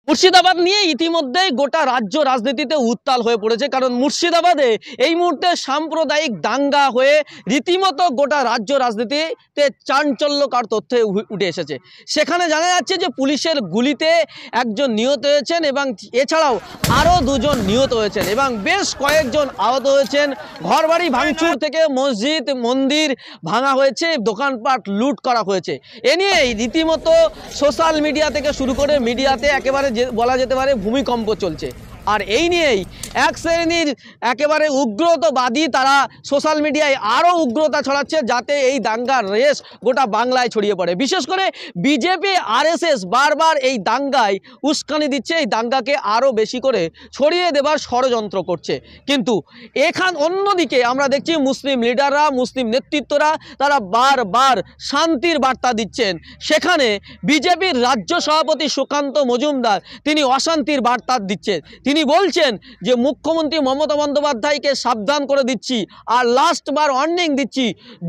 মুর্শিদাবাদ নিয়ে ইতিমধ্যেই গোটা রাজ্য রাজনীতিতে উত্তাল হয়ে পড়েছে, কারণ মুর্শিদাবাদে এই মুহূর্তে সাম্প্রদায়িক দাঙ্গা হয়ে রীতিমতো গোটা রাজ্য রাজনীতিতে চাঞ্চল্যকর তথ্য উঠে এসেছে। সেখানে জানা যাচ্ছে যে পুলিশের গুলিতে একজন নিহত হয়েছেন এবং এছাড়াও আরও দুজন নিহত হয়েছেন এবং বেশ কয়েকজন আহত হয়েছেন। ঘরবাড়ি ভাঙচুর থেকে মসজিদ মন্দির ভাঙা হয়েছে, দোকানপাট লুট করা হয়েছে। এ নিয়েই রীতিমতো সোশ্যাল মিডিয়া থেকে শুরু করে মিডিয়াতে একেবারে বলা যেতে পারে ভূমিকম্প চলছে। আর এই নিয়েই এক শ্রেণীর একেবারে উগ্রতাবাদী তারা সোশ্যাল মিডিয়ায় আরও উগ্রতা ছড়াচ্ছে, যাতে এই দাঙ্গার রেশ গোটা বাংলায় ছড়িয়ে পড়ে। বিশেষ করে বিজেপি আরএসএস বারবার এই দাঙ্গায় উস্কানি দিচ্ছে, এই দাঙ্গাকে আরও বেশি করে ছড়িয়ে দেবার ষড়যন্ত্র করছে। কিন্তু অন্যদিকে আমরা দেখছি মুসলিম লিডাররা, মুসলিম নেতৃত্বরা তারা বারবার শান্তির বার্তা দিচ্ছেন। সেখানে বিজেপির রাজ্য সভাপতি সুকান্ত মজুমদার তিনি অশান্তির বার্তা দিচ্ছেন। তিনি বলছেন যে মুখ্যমন্ত্রী মমতা বন্দ্যোপাধ্যায়কে সাবধান করে দিচ্ছি আর লাস্ট বার ওয়ার্নিং দিচ্ছি,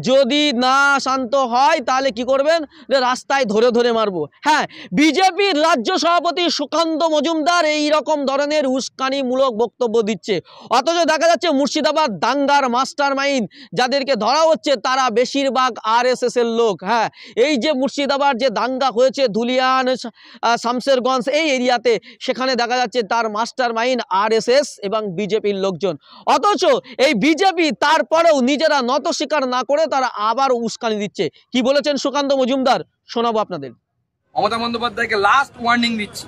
যদি না শান্ত হয় তাহলে কি করবেন, যে রাস্তায় ধরে ধরে মারবো। হ্যাঁ, বিজেপির রাজ্য সভাপতি সুকান্ত মজুমদার এই রকম ধরনের উস্কানিমূলক বক্তব্য দিচ্ছে। অথচ দেখা যাচ্ছে মুর্শিদাবাদ দাঙ্গার মাস্টার মাইন্ড যাদেরকে ধরা হচ্ছে তারা বেশিরভাগ আরএসএস এর লোক। হ্যাঁ, এই যে মুর্শিদাবাদ যে দাঙ্গা হয়েছে ধুলিয়ান, শামশেরগঞ্জ এই এরিয়াতে, সেখানে দেখা যাচ্ছে তার মাস্টার মাইন্ড আরএসএস এবং বিজেপির লোকজন। অথচ এই বিজেপি তারপরেও নিজেরা নত স্বীকার না করে তারা আবার উস্কানি দিচ্ছে। কি বলেছেন সুকান্ত মজুমদার, শোনাবো আপনাদের। মমতা বন্দ্যোপাধ্যায়কে লাস্ট ওয়ার্নিং দিচ্ছি,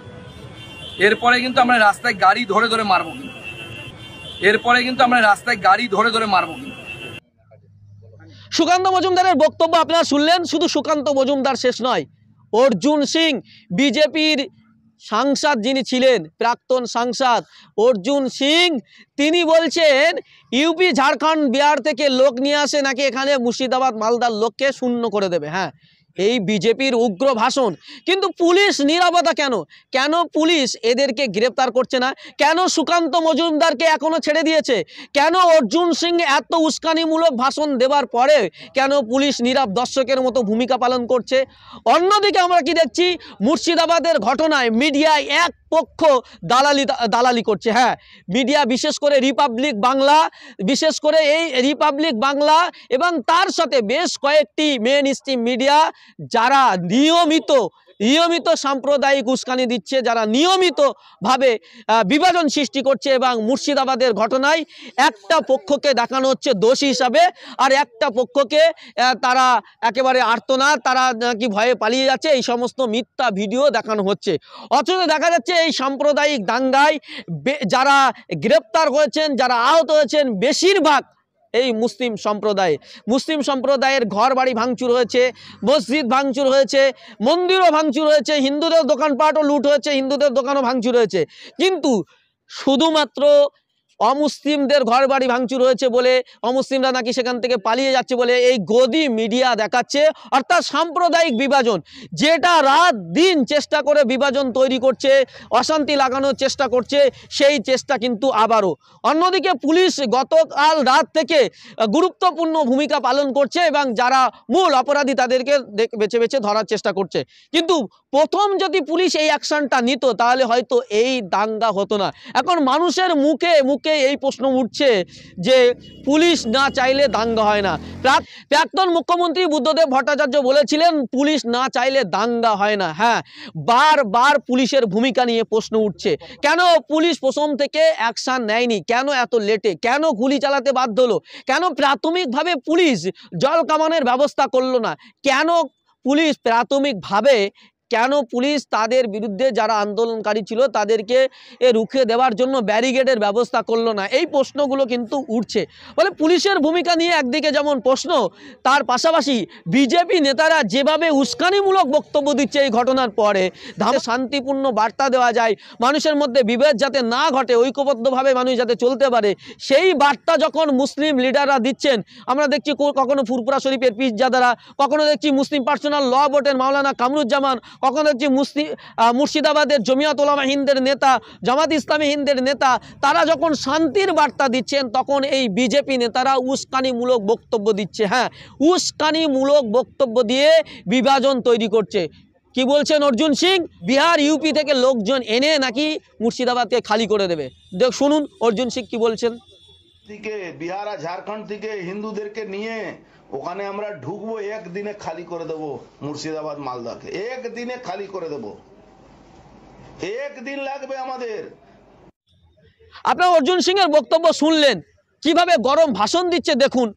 এরপরে কিন্তু আমরা রাস্তায় গাড়ি ধরে ধরে মারবো, সুকান্ত মজুমদারের বক্তব্য আপনারা শুনলেন। শুধু সুকান্ত মজুমদার শেষ নয়, অর্জুন সিং বিজেপির সাংসদ যিনি ছিলেন, প্রাক্তন সাংসদ অর্জুন সিং, তিনি বলছেন ইউপি ঝাড়খণ্ড বিহার থেকে লোক নিয়ে আসে নাকি এখানে মুর্শিদাবাদ মালদার লোককে শূন্য করে দেবে। হ্যাঁ, এই বিজেপির উগ্র ভাষণ। কিন্তু পুলিশ নীরবতা কেন? কেন পুলিশ এদেরকে গ্রেপ্তার করছে না? কেন সুকান্ত মজুমদারকে এখনো ছেড়ে দিয়েছে? কেন অর্জুন সিং এত উস্কানিমূলক ভাষণ দেওয়ার পরে কেন পুলিশ নীরব দর্শকের মতো ভূমিকা পালন করছে? অন্যদিকে আমরা কি দেখছি, মুর্শিদাবাদের ঘটনায় মিডিয়ায় এক পক্ষ দালালি করছে। হ্যাঁ, মিডিয়া বিশেষ করে রিপাবলিক বাংলা এবং তার সাথে বেশ কয়েকটি মেইন স্ট্রিম মিডিয়া যারা নিয়মিত সাম্প্রদায়িক উস্কানি দিচ্ছে, যারা নিয়মিতভাবে বিভাজন সৃষ্টি করছে এবং মুর্শিদাবাদের ঘটনায় একটা পক্ষকে দেখানো হচ্ছে দোষী হিসাবে আর একটা পক্ষকে তারা একেবারে আর্তনাদ, তারা নাকি ভয়ে পালিয়ে যাচ্ছে, এই সমস্ত মিথ্যা ভিডিও দেখানো হচ্ছে। অথচ দেখা যাচ্ছে এই সাম্প্রদায়িক দাঙ্গায় যারা গ্রেপ্তার হয়েছেন, যারা আহত হয়েছেন, বেশিরভাগ এই মুসলিম সম্প্রদায়ের ঘর বাড়ি ভাঙচুর হয়েছে, মসজিদ ভাঙচুর হয়েছে, মন্দিরও ভাঙচুর হয়েছে, হিন্দুদের দোকানপাটও লুট হয়েছে, হিন্দুদের দোকানও ভাঙচুর হয়েছে। কিন্তু শুধুমাত্র অমুসলিমদের ঘর বাড়ি ভাঙচুর হয়েছে বলে, অমুসলিমরা নাকি সেখান থেকে পালিয়ে যাচ্ছে বলে এই গদি মিডিয়া দেখাচ্ছে, অর্থাৎ সাম্প্রদায়িক বিভাজন, যেটা রাত দিন চেষ্টা করে বিভাজন তৈরি করছে, অশান্তি লাগানোর চেষ্টা করছে, সেই চেষ্টা কিন্তু আবারও। অন্যদিকে পুলিশ গতকাল রাত থেকে গুরুত্বপূর্ণ ভূমিকা পালন করছে এবং যারা মূল অপরাধী তাদেরকে বেছে বেছে ধরার চেষ্টা করছে। কিন্তু প্রথম যদি পুলিশ এই অ্যাকশনটা নিত তাহলে হয়তো এই দাঙ্গা হতো না। এখন মানুষের মুখে মুখে এই প্রশ্ন উঠছে যে পুলিশ না চাইলে দাঙ্গা হয় না। প্রাক্তন মুখ্যমন্ত্রী বুদ্ধদেব ভট্টাচার্য বলেছিলেন পুলিশ না চাইলে দাঙ্গা হয় না। হ্যাঁ, বারবার পুলিশের ভূমিকা নিয়ে প্রশ্ন উঠছে। কেন পুলিশ প্রথম থেকে অ্যাকশন নেয়নি? কেন এত লেটে? কেন গুলি চালাতে বাধ্য হলো? কেন প্রাথমিকভাবে পুলিশ জল কামানের ব্যবস্থা করলো না? কেন পুলিশ তাদের বিরুদ্ধে যারা আন্দোলনকারী ছিল তাদেরকে রুখে দেওয়ার জন্য ব্যারিকেডের ব্যবস্থা করলো না? এই প্রশ্নগুলো কিন্তু উঠছে। বলে পুলিশের ভূমিকা নিয়ে একদিকে যেমন প্রশ্ন, তার পাশাপাশি বিজেপি নেতারা যেভাবে উস্কানিমূলক বক্তব্য দিচ্ছে এই ঘটনার পরে, শান্তিপূর্ণ বার্তা দেওয়া যায়, মানুষের মধ্যে বিভেদ যাতে না ঘটে, ঐক্যবদ্ধভাবে মানুষ যাতে চলতে পারে, সেই বার্তা যখন মুসলিম লিডাররা দিচ্ছেন, আমরা দেখছি কখনো ফুরফুরা শরীফের পীরজাদারা, কখনো দেখছি মুসলিম পার্সোনাল ল বোর্ডের মাওলানা কামরুজ্জামান, কখনো দেখছি মুর্শিদাবাদের জমিয়ত উলামা হিন্দের নেতা, জামাত ইসলামী হিন্দের নেতা, তারা যখন শান্তির বার্তা দিচ্ছেন তখন এই বিজেপি নেতারা উস্কানিমূলক বক্তব্য দিচ্ছে। হ্যাঁ, উস্কানিমূলক বক্তব্য দিয়ে বিভাজন তৈরি করছে। কি বলছেন অর্জুন সিং? বিহার ইউপি থেকে লোকজন এনে নাকি মুর্শিদাবাদকে খালি করে দেবে। দেখ শুনুন অর্জুন সিং কি বলছেন। থেকে বিহার আর ঝাড়খণ্ড থেকে হিন্দুদেরকে নিয়ে ওখানে আমরা ঢুকবো, একদিনে খালি করে দেব মুর্শিদাবাদ মালদাকে, একদিনে খালি করে দেব, একদিন লাগবে আমাদের। আপনার অর্জুন সিং এর বক্তব্য শুনলেন, কিভাবে গরম ভাষণ দিচ্ছে দেখুন।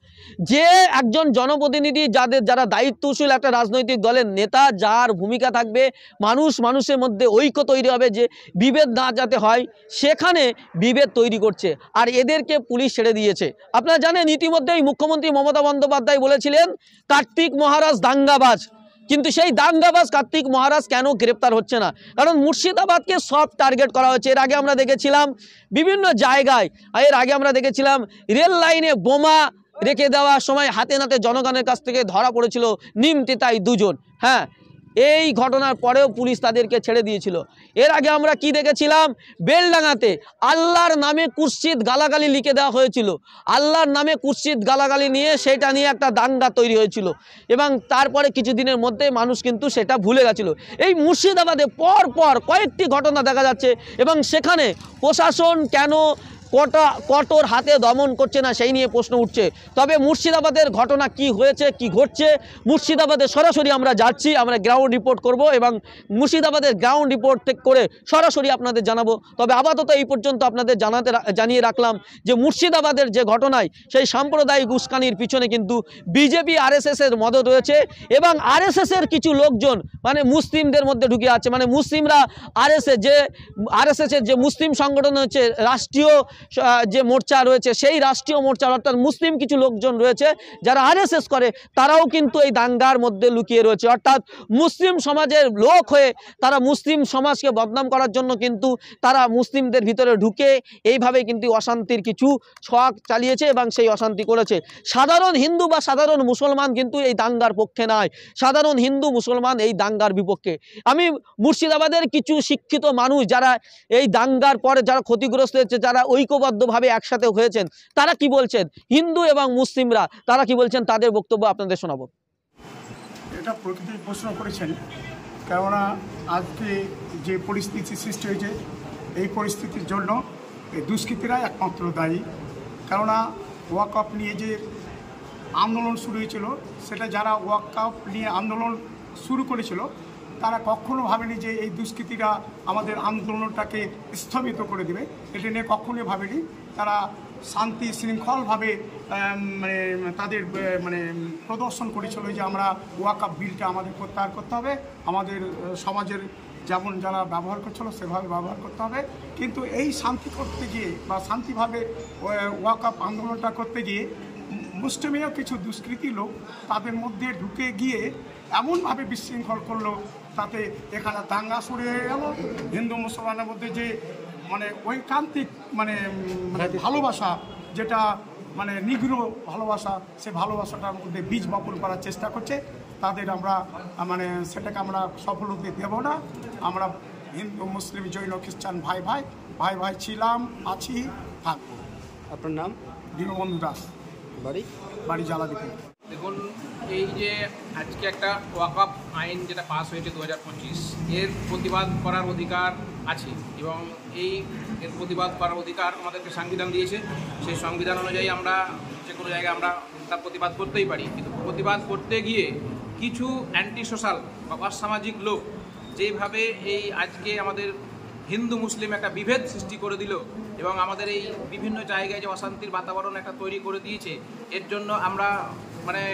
যে একজন জনপ্রতিনিধি, যারা দায়িত্বশীল একটা রাজনৈতিক দলের নেতা, যার ভূমিকা থাকবে মানুষের মধ্যে ঐক্য তৈরি হবে, যে বিভেদ না যাতে হয়, সেখানে বিভেদ তৈরি করছে, আর এদেরকে পুলিশ ছেড়ে দিয়েছে। আপনারা জানেন ইতিমধ্যেই মুখ্যমন্ত্রী মমতা বন্দ্যোপাধ্যায় বলেছিলেন কার্তিক মহারাজ দাঙ্গাবাজ, কিন্তু সেই দাঙ্গাবাজ কার্তিক মহারাজ কেন গ্রেপ্তার হচ্ছে না? কারণ মুর্শিদাবাদকে সব টার্গেট করা হচ্ছে। এর আগে আমরা দেখেছিলাম বিভিন্ন জায়গায়, এর আগে আমরা দেখেছিলাম রেল লাইনে বোমা রেখে দেওয়ার সময় হাতে নাতে জনগণের কাছ থেকে ধরা পড়েছিল নিমতিতাই দুজন। হ্যাঁ, এই ঘটনার পরেও পুলিশ তাদেরকে ছেড়ে দিয়েছিল। এর আগে আমরা কি দেখেছিলাম, বেলডাঙ্গাতে আল্লাহর নামে কুৎসিত গালাগালি লিখে দেওয়া হয়েছিল, আল্লাহর নামে কুৎসিত গালাগালি নিয়ে সেটা নিয়ে একটা দাঙ্গা তৈরি হয়েছিল, এবং তারপরে কিছুদিনের মধ্যে মানুষ কিন্তু সেটা ভুলে গেছিল। এই মুর্শিদাবাদে পর পর কয়েকটি ঘটনা দেখা যাচ্ছে, এবং সেখানে প্রশাসন কেন কঠোর হাতে দমন করছে না সেই নিয়ে প্রশ্ন উঠছে। তবে মুর্শিদাবাদের ঘটনা কি হয়েছে, কি ঘটছে, মুর্শিদাবাদে সরাসরি আমরা যাচ্ছি, আমরা গ্রাউন্ড রিপোর্ট করব, এবং মুর্শিদাবাদের গ্রাউন্ড রিপোর্ট করে সরাসরি আপনাদের জানাবো। তবে আপাতত এই পর্যন্ত আপনাদের জানিয়ে রাখলাম যে মুর্শিদাবাদের যে ঘটনায় সেই সাম্প্রদায়িক উস্কানির পিছনে কিন্তু বিজেপি আরএসএসের মদত রয়েছে, এবং আরএসএসের কিছু লোকজন মানে মুসলিমদের মধ্যে ঢুকে আছে। মানে মুসলিমরা আরএসএসের যে মুসলিম সংগঠন হচ্ছে রাষ্ট্রীয় যে মোর্চা রয়েছে, সেই রাষ্ট্রীয় মোর্চা অর্থাৎ মুসলিম কিছু লোকজন রয়েছে যারা আরএসএস করে, তারাও কিন্তু এই দাঙ্গার মধ্যে লুকিয়ে রয়েছে। অর্থাৎ মুসলিম সমাজের লোক হয়ে তারা মুসলিম সমাজকে বদনাম করার জন্য কিন্তু তারা মুসলিমদের ভিতরে ঢুকে এইভাবে কিন্তু অশান্তির কিছু ছক চালিয়েছে এবং সেই অশান্তি করেছে। সাধারণ হিন্দু বা সাধারণ মুসলমান কিন্তু এই দাঙ্গার পক্ষে নয়, সাধারণ হিন্দু মুসলমান এই দাঙ্গার বিপক্ষে। আমি মুর্শিদাবাদের কিছু শিক্ষিত মানুষ যারা এই দাঙ্গার পরে যারা ক্ষতিগ্রস্ত হয়েছে, যারা ঐক্যবদ্ধভাবে একসাথে হয়েছেন, তারা কি বলছেন, হিন্দু এবং মুসলিমরা তারা কি বলছেন, তাদের বক্তব্য আপনাদের শোনাবো। এটা প্রকৃতির প্রশ্ন করেছেন, কেননা আজকে যে পরিস্থিতি সৃষ্টি হয়েছে, এই পরিস্থিতির জন্য এই দুষ্কৃতীরা একমাত্র দায়ী। কেননা ওয়াকআপ নিয়ে যে আন্দোলন শুরু হয়েছিল, সেটা যারা ওয়াকআপ নিয়ে আন্দোলন শুরু করেছিল তারা কখনো ভাবেনি যে এই দুষ্কৃতীরা আমাদের আন্দোলনটাকে স্থগিত করে দেবে, এটা নিয়ে কখনোই ভাবেনি। তারা শান্তি শৃঙ্খলভাবে মানে তাদের মানে প্রদর্শন করেছিল যে আমরা ওয়াকআপ বিলটা আমাদের প্রত্যাহার করতে হবে, আমাদের সমাজের যেমন যারা ব্যবহার করছিল সেভাবে ব্যবহার করতে হবে। কিন্তু এই শান্তি করতে গিয়ে বা শান্তিভাবে ওয়াকআপ আন্দোলনটা করতে গিয়ে মুসলিমীয় কিছু দুষ্কৃতী লোক তাদের মধ্যে ঢুকে গিয়ে এমনভাবে বিশৃঙ্খল করলো, তাতে এখানে দাঙ্গা শুরু হয়ে গেল। হিন্দু মুসলমানের মধ্যে যে মানে ঐকান্তিক মানে ভালোবাসা, যেটা মানে নিগৃহ ভালোবাসা, সে ভালোবাসাটার মধ্যে বীজ বপন করার চেষ্টা করছে। তাদের আমরা মানে সেটাকে আমরা সফল হতে দেব না। আমরা হিন্দু মুসলিম জৈন খ্রিস্টান ভাই ভাই ছিলাম, আছি, থাকবো। আপনার নাম? দীনবন্ধু দাস, বাড়ি জ্বালাদিপুর। দেখুন, এই যে আজকে একটা ওয়াকআপ আইন যেটা পাস হয়েছে 2025, এর প্রতিবাদ করার অধিকার আছে, এবং এর প্রতিবাদ করার অধিকার আমাদেরকে সংবিধান দিয়েছে। সেই সংবিধান অনুযায়ী আমরা যে কোনো জায়গায় আমরা তার প্রতিবাদ করতেই পারি। কিন্তু প্রতিবাদ করতে গিয়ে কিছু অ্যান্টি সোশ্যাল বা অসামাজিক লোক যেভাবে এই আজকে আমাদের হিন্দু মুসলিম একটা বিভেদ সৃষ্টি করে দিল এবং আমাদের এই বিভিন্ন জায়গায় যে অশান্তির বাতাবরণ একটা তৈরি করে দিয়েছে, এর জন্য আমরা মানে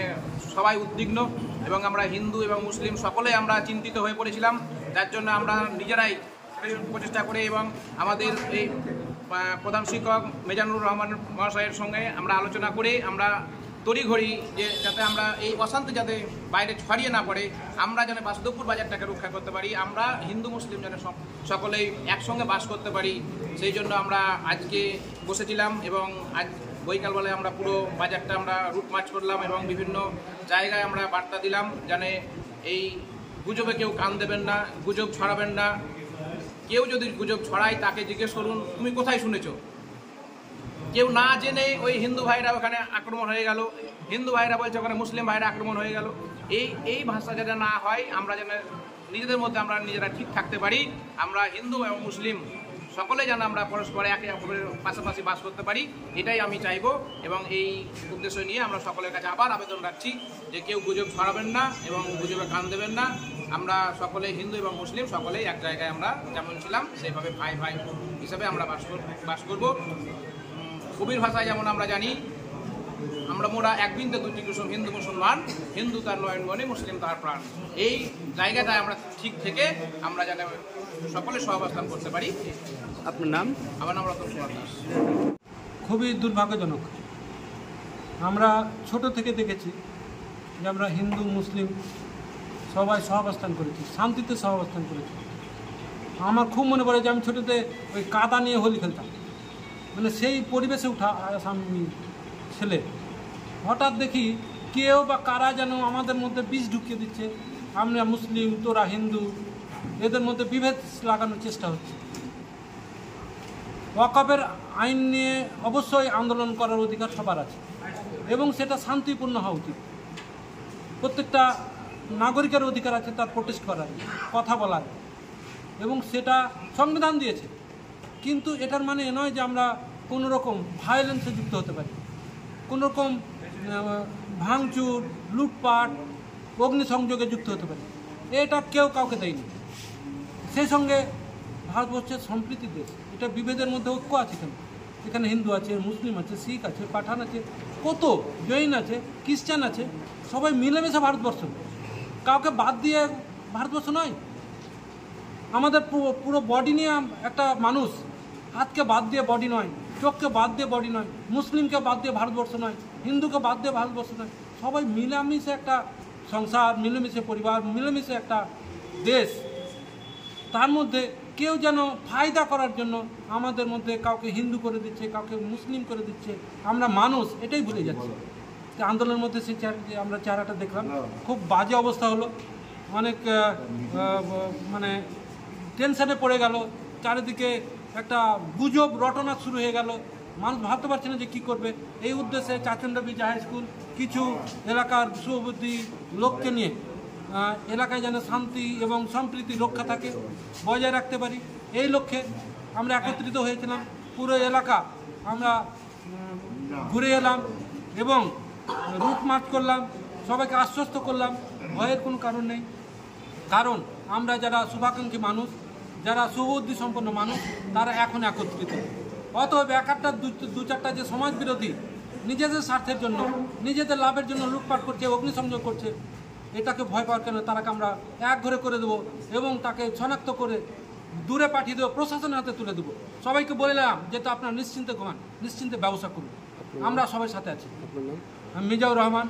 সবাই উদ্বিগ্ন, এবং আমরা হিন্দু এবং মুসলিম সকলে আমরা চিন্তিত হয়ে পড়েছিলাম। যার জন্য আমরা নিজেরাই প্রচেষ্টা করে এবং আমাদের এই প্রধান শিক্ষক মেজানুর রহমান মহাশয়ের সঙ্গে আমরা আলোচনা করে আমরা তড়িঘড়ি যে যাতে আমরা এই অশান্তি যাতে বাইরে ছড়িয়ে না পড়ে, আমরা যেন বাসুদেবপুর বাজারটাকে রক্ষা করতে পারি, আমরা হিন্দু মুসলিম যেন সকলেই একসঙ্গে বাস করতে পারি, সেই জন্য আমরা আজকে বসেছিলাম। এবং আজ বৈকালবেলায় আমরা পুরো বাজারটা আমরা রুট মার্চ করলাম এবং বিভিন্ন জায়গায় আমরা বার্তা দিলাম যেন এই গুজবে কেউ কান দেবেন না, গুজব ছড়াবেন না। কেউ যদি গুজব ছড়ায় তাকে জিজ্ঞেস করুন তুমি কোথায় শুনেছো। কেউ না জেনে ওই হিন্দু ভাইরা ওখানে আক্রমণ হয়ে গেল, হিন্দু ভাইরা বলছে ওখানে মুসলিম ভাইরা আক্রমণ হয়ে গেল, এই ভাষা যেন না হয়, আমরা যেন নিজেদের মধ্যে আমরা নিজেরা ঠিক থাকতে পারি। আমরা হিন্দু এবং মুসলিম সকলে যেন আমরা পরস্পরে একে অপরের পাশাপাশি বাস করতে পারি, এটাই আমি চাইবো। এবং এই উদ্দেশ্য নিয়ে আমরা সকলের কাছে আবার আবেদন রাখছি যে কেউ গুজব ছড়াবেন না এবং গুজবে কান দেবেন না। আমরা সকলে হিন্দু এবং মুসলিম সকলেই এক জায়গায় আমরা যেমন ছিলাম সেইভাবে ভাই ভাই হিসাবে আমরা বাস করব। কবির ভাষায় যেমন আমরা জানি, আমরা মোরা এক বৃন্দে দুটি কুসুম, হিন্দু মুসলমান, হিন্দু তার নয়ন মণি, মুসলিম তার প্রাণ। এই জায়গাটায় আমরা ঠিক থেকে আমরা যেন সকলে সহাবস্থান করতে পারি। আপনার নাম? আমার নাম রতন কুমার দাস। খুবই দুর্ভাগ্যজনক। আমরা ছোট থেকে দেখেছি যে আমরা হিন্দু মুসলিম সবাই সহাবস্থান করেছি, শান্তিতে সহাবস্থান করেছি। আমার খুব মনে পড়ে যে আমি ছোটোতে ওই কাদা নিয়ে হোলি খেলতাম, মানে সেই পরিবেশে উঠা আমি ছেলে। হঠাৎ দেখি কেউ বা কারা যেন আমাদের মধ্যে বিষ ঢুকিয়ে দিচ্ছে, আমরা মুসলিম তোরা হিন্দু, এদের মধ্যে বিভেদ লাগানোর চেষ্টা হচ্ছে। ওয়াকফের আইন নিয়ে অবশ্যই আন্দোলন করার অধিকার সবার আছে এবং সেটা শান্তিপূর্ণ হওয়া উচিত। প্রত্যেকটা নাগরিকের অধিকার আছে তার প্রোটেস্ট করার, কথা বলার, এবং সেটা সংবিধান দিয়েছে। কিন্তু এটার মানে এ নয় যে আমরা কোনো রকম ভায়োলেন্সে যুক্ত হতে পারি, কোনো রকম ভাঙচুর, লুটপাট, অগ্নিসংযোগে যুক্ত হতে পারি। এটা কেউ কাউকে দেয়নি। সেই সঙ্গে ভারতবর্ষের সম্প্রীতির দেশ, এটা বিভেদের মধ্যে ঐক্য আছে কেন? এখানে হিন্দু আছে, মুসলিম আছে, শিখ আছে, পাঠান আছে, কত জৈন আছে, খ্রিস্টান আছে, সবাই মিলেমিশে ভারতবর্ষ। কাউকে বাদ দিয়ে ভারতবর্ষ নয়। আমাদের পুরো বডি নিয়ে একটা মানুষ, হাতকে বাদ দিয়ে বডি নয়, চোখকে বাদ দিয়ে বডি নয়, মুসলিমকে বাদ দিয়ে ভারতবর্ষ নয়, হিন্দুকে বাদ দিয়ে ভারতবর্ষ নয়। সবাই মিলেমিশে একটা সংসার, মিলেমিশে পরিবার, মিলেমিশে একটা দেশ। তার মধ্যে কেউ যেন ফায়দা করার জন্য আমাদের মধ্যে কাউকে হিন্দু করে দিচ্ছে, কাউকে মুসলিম করে দিচ্ছে। আমরা মানুষ, এটাই ভুলে যাচ্ছি। আন্দোলনের মধ্যে সেই আমরা চেহারাটা দেখলাম, খুব বাজে অবস্থা হলো। অনেক মানে টেনশনে পড়ে গেল, চারিদিকে একটা গুজব রটনা শুরু হয়ে গেল। মানুষ ভাবতে পারছে না যে কী করবে। এই উদ্দেশ্যে চাচণ্ডা বিজয় হাই স্কুল কিছু এলাকার সুবুদ্ধি লোককে নিয়ে এলাকায় যেন শান্তি এবং সম্প্রীতি রক্ষা থাকে, বজায় রাখতে পারি, এই লক্ষ্যে আমরা একত্রিত হয়েছিলাম। পুরো এলাকা আমরা ঘুরে এলাম এবং রুট মার্চ করলাম, সবাইকে আশ্বস্ত করলাম ভয়ের কোনো কারণ নেই। কারণ আমরা যারা শুভাকাঙ্ক্ষী মানুষ, যারা সুবুদ্ধি সম্পন্ন মানুষ, তারা এখন একত্রিত। অতএব একটা দু চারটা যে সমাজ বিরোধী নিজেদের স্বার্থের জন্য, নিজেদের লাভের জন্য লুটপাট করছে, অগ্নিসংযোগ করছে, এটাকে ভয় পাওয়ার কেন? তারাকে আমরা এক ঘরে করে দেবো এবং তাকে শনাক্ত করে দূরে পাঠিয়ে দেবো, প্রশাসনের হাতে তুলে দেবো। সবাইকে বললাম যে তো আপনারা নিশ্চিন্তে ঘুমান, নিশ্চিন্তে ব্যবসা করুন, আমরা সবাই সাথে আছি। আমি মিজাউর রহমান,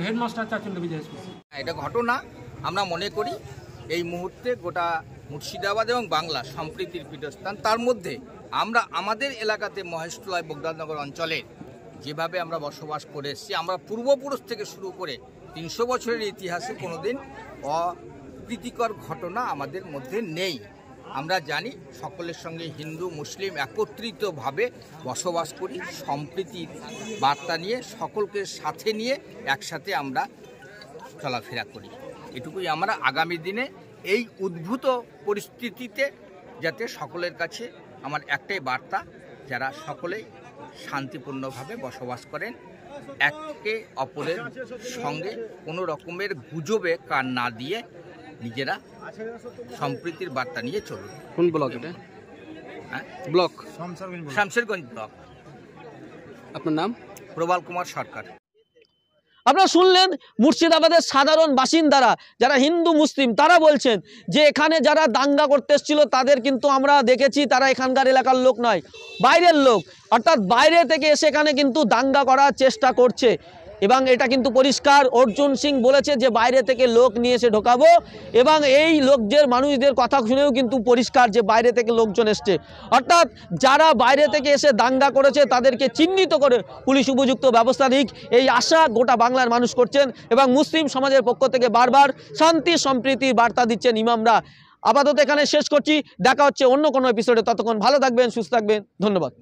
হেডমাস্টার চাচণ্ডা বিজয় স্কুল। এটা ঘটনা আমরা মনে করি এই মুহূর্তে গোটা মুর্শিদাবাদ এবং বাংলা সম্প্রীতির পীঠস্থান। তার মধ্যে আমরা আমাদের এলাকাতে মহেশতলায় বগদানগর অঞ্চলে যেভাবে আমরা বসবাস করে এসেছি, আমরা পূর্বপুরুষ থেকে শুরু করে 300 বছরের ইতিহাসে কোনোদিন অপ্রীতিকর ঘটনা আমাদের মধ্যে নেই। আমরা জানি সকলের সঙ্গে হিন্দু মুসলিম একত্রিতভাবে বসবাস করি, সম্প্রীতির বার্তা নিয়ে, সকলকে সাথে নিয়ে একসাথে আমরা চলাফেরা করি। এটুকুই আমরা আগামী দিনে এই উদ্ভূত পরিস্থিতিতে যাতে সকলের কাছে আমার একটাই বার্তা, যারা সকলেই শান্তিপূর্ণভাবে বসবাস করেন, একে অপরের সঙ্গে কোনো রকমের গুজবে কান না দিয়ে নিজেরা সম্প্রীতির বার্তা নিয়ে চলুন। কোন ব্লক এটা? Block Shamsherganj block. আপনার নাম? প্রবাল কুমার সরকার। আপনারা শুনলেন মুর্শিদাবাদের সাধারণ বাসিন্দারা, যারা হিন্দু মুসলিম, তারা বলছেন যে এখানে যারা দাঙ্গা করতে এসেছিল তাদের কিন্তু আমরা দেখেছি তারা এখানকার এলাকার লোক নয়, বাইরের লোক, অর্থাৎ বাইরে থেকে এসে এখানে কিন্তু দাঙ্গা করার চেষ্টা করছে। এবং এটা কিন্তু পরিষ্কার অর্জুন সিং বলেছে যে বাইরে থেকে লোক নিয়ে এসে ঢোকাবো, এবং এই লোকদের মানুষদের কথা শুনেও কিন্তু পরিষ্কার যে বাইরে থেকে লোকজন এসছে। অর্থাৎ যারা বাইরে থেকে এসে দাঙ্গা করেছে তাদেরকে চিহ্নিত করে পুলিশ উপযুক্ত ব্যবস্থা নিক, এই আশা গোটা বাংলার মানুষ করছেন। এবং মুসলিম সমাজের পক্ষ থেকে বারবার শান্তি সম্প্রীতির বার্তা দিচ্ছেন ইমামরা। আপাতত এখানে শেষ করছি, দেখা হচ্ছে অন্য কোনো এপিসোডে। ততক্ষণ ভালো থাকবেন, সুস্থ থাকবেন, ধন্যবাদ।